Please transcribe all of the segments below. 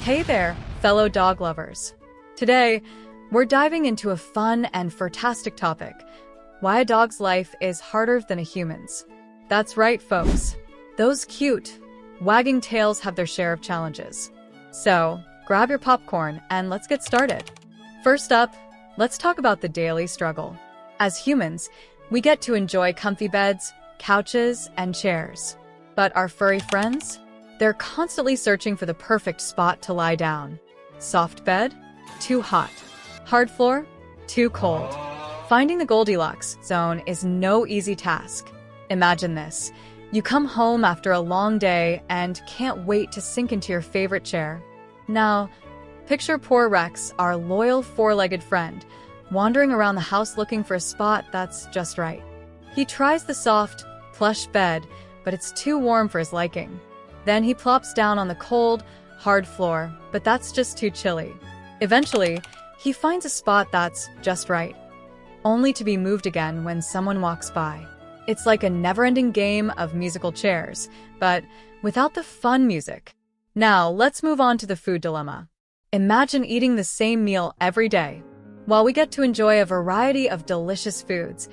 Hey there, fellow dog lovers. Today, we're diving into a fun and fantastic topic: why a dog's life is harder than a human's. That's right, folks. Those cute, wagging tails have their share of challenges. So, grab your popcorn and let's get started. First up, let's talk about the daily struggle. As humans, we get to enjoy comfy beds, couches, and chairs. But our furry friends? They're constantly searching for the perfect spot to lie down. Soft bed? Too hot. Hard floor? Too cold. Finding the Goldilocks zone is no easy task. Imagine this. You come home after a long day and can't wait to sink into your favorite chair. Now, picture poor Rex, our loyal four-legged friend, wandering around the house looking for a spot that's just right. He tries the soft, plush bed, but it's too warm for his liking. Then he plops down on the cold, hard floor, but that's just too chilly. Eventually, he finds a spot that's just right, only to be moved again when someone walks by. It's like a never-ending game of musical chairs, but without the fun music. Now, let's move on to the food dilemma. Imagine eating the same meal every day. While we get to enjoy a variety of delicious foods,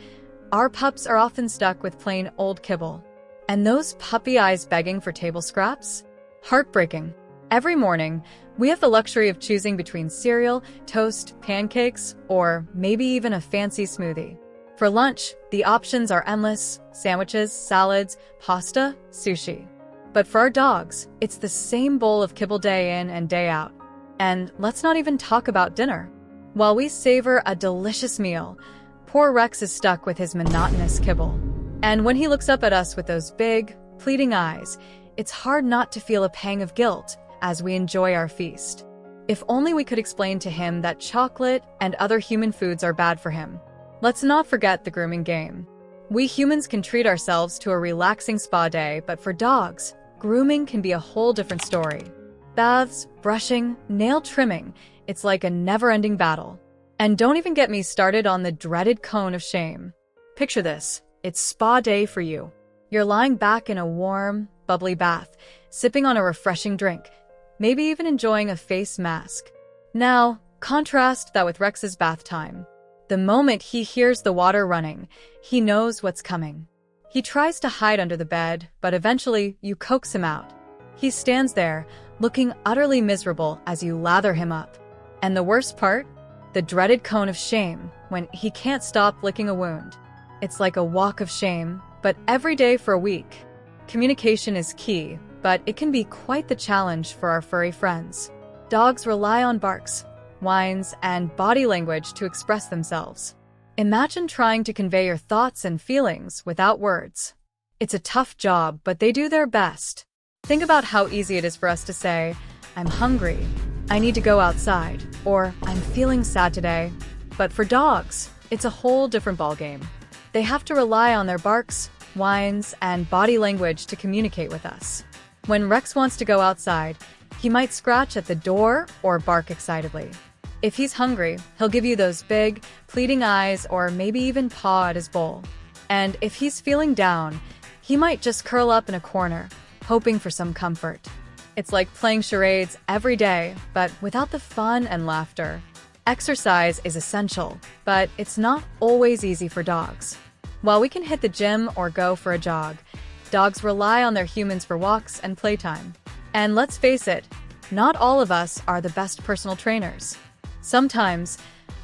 our pups are often stuck with plain old kibble. And those puppy eyes begging for table scraps? Heartbreaking. Every morning, we have the luxury of choosing between cereal, toast, pancakes, or maybe even a fancy smoothie. For lunch, the options are endless: sandwiches, salads, pasta, sushi. But for our dogs, it's the same bowl of kibble day in and day out. And let's not even talk about dinner. While we savor a delicious meal, poor Rex is stuck with his monotonous kibble. And when he looks up at us with those big, pleading eyes, it's hard not to feel a pang of guilt as we enjoy our feast. If only we could explain to him that chocolate and other human foods are bad for him. Let's not forget the grooming game. We humans can treat ourselves to a relaxing spa day, but for dogs, grooming can be a whole different story. Baths, brushing, nail trimming, it's like a never-ending battle. And don't even get me started on the dreaded cone of shame. Picture this. It's spa day for you. You're lying back in a warm, bubbly bath, sipping on a refreshing drink, maybe even enjoying a face mask. Now, contrast that with Rex's bath time. The moment he hears the water running, he knows what's coming. He tries to hide under the bed, but eventually you coax him out. He stands there, looking utterly miserable as you lather him up. And the worst part? The dreaded cone of shame, when he can't stop licking a wound. It's like a walk of shame, but every day for a week. Communication is key, but it can be quite the challenge for our furry friends. Dogs rely on barks, whines, and body language to express themselves. Imagine trying to convey your thoughts and feelings without words. It's a tough job, but they do their best. Think about how easy it is for us to say, "I'm hungry, I need to go outside," or "I'm feeling sad today." But for dogs, it's a whole different ballgame. They have to rely on their barks, whines, and body language to communicate with us. When Rex wants to go outside, he might scratch at the door or bark excitedly. If he's hungry, he'll give you those big, pleading eyes or maybe even paw at his bowl. And if he's feeling down, he might just curl up in a corner, hoping for some comfort. It's like playing charades every day, but without the fun and laughter. Exercise is essential, but it's not always easy for dogs. While we can hit the gym or go for a jog, dogs rely on their humans for walks and playtime. And let's face it, not all of us are the best personal trainers. Sometimes,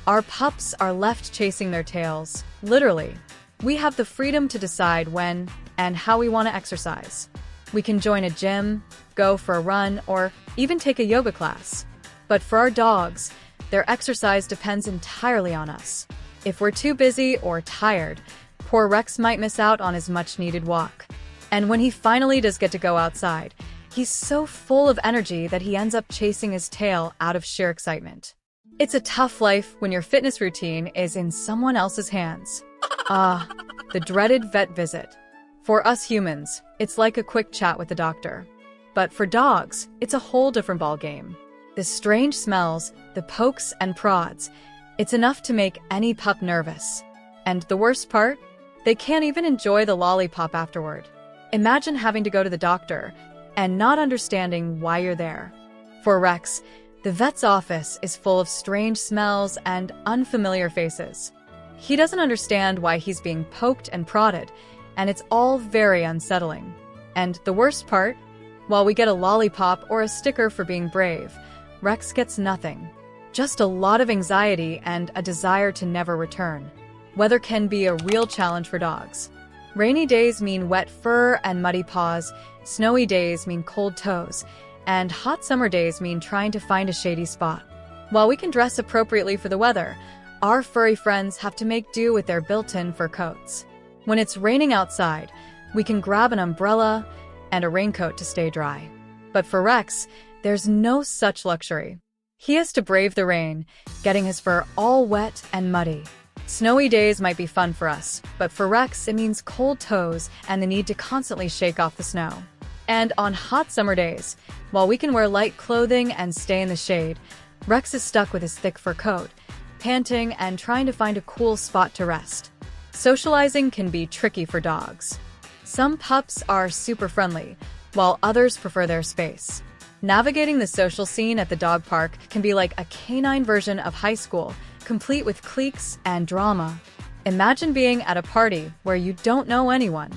our pups are left chasing their tails, literally. We have the freedom to decide when and how we want to exercise. We can join a gym, go for a run, or even take a yoga class. But for our dogs, their exercise depends entirely on us. If we're too busy or tired, poor Rex might miss out on his much-needed walk. And when he finally does get to go outside, he's so full of energy that he ends up chasing his tail out of sheer excitement. It's a tough life when your fitness routine is in someone else's hands. The dreaded vet visit. For us humans, it's like a quick chat with the doctor. But for dogs, it's a whole different ballgame. The strange smells, the pokes and prods, it's enough to make any pup nervous. And the worst part? They can't even enjoy the lollipop afterward. Imagine having to go to the doctor and not understanding why you're there. For Rex, the vet's office is full of strange smells and unfamiliar faces. He doesn't understand why he's being poked and prodded, and it's all very unsettling. And the worst part? While we get a lollipop or a sticker for being brave, Rex gets nothing. Just a lot of anxiety and a desire to never return. Weather can be a real challenge for dogs. Rainy days mean wet fur and muddy paws, snowy days mean cold toes, and hot summer days mean trying to find a shady spot. While we can dress appropriately for the weather, our furry friends have to make do with their built-in fur coats. When it's raining outside, we can grab an umbrella and a raincoat to stay dry. But for Rex, there's no such luxury. He has to brave the rain, getting his fur all wet and muddy. Snowy days might be fun for us, but for Rex, it means cold toes and the need to constantly shake off the snow. And on hot summer days, while we can wear light clothing and stay in the shade, Rex is stuck with his thick fur coat, panting and trying to find a cool spot to rest. Socializing can be tricky for dogs. Some pups are super friendly, while others prefer their space. Navigating the social scene at the dog park can be like a canine version of high school, complete with cliques and drama. Imagine being at a party where you don't know anyone.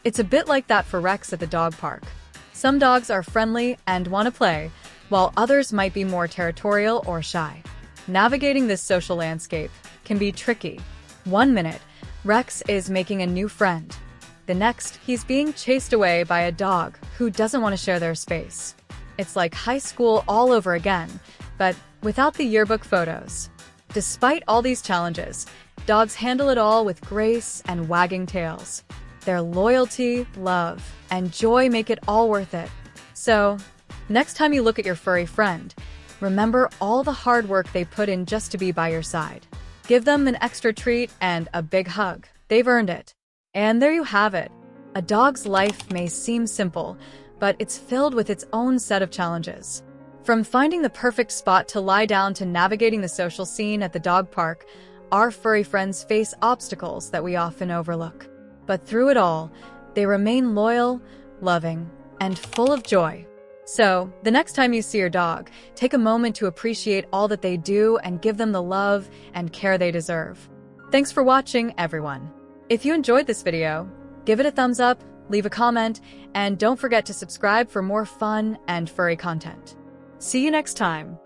It's a bit like that for Rex at the dog park. Some dogs are friendly and want to play, while others might be more territorial or shy. Navigating this social landscape can be tricky. One minute, Rex is making a new friend. The next, he's being chased away by a dog who doesn't want to share their space. It's like high school all over again, but without the yearbook photos. Despite all these challenges, dogs handle it all with grace and wagging tails. Their loyalty, love, and joy make it all worth it. So, next time you look at your furry friend, remember all the hard work they put in just to be by your side. Give them an extra treat and a big hug. They've earned it. And there you have it. A dog's life may seem simple, but it's filled with its own set of challenges. From finding the perfect spot to lie down to navigating the social scene at the dog park, our furry friends face obstacles that we often overlook. But through it all, they remain loyal, loving, and full of joy. So, the next time you see your dog, take a moment to appreciate all that they do and give them the love and care they deserve. Thanks for watching, everyone. If you enjoyed this video, give it a thumbs up, leave a comment, and don't forget to subscribe for more fun and furry content. See you next time.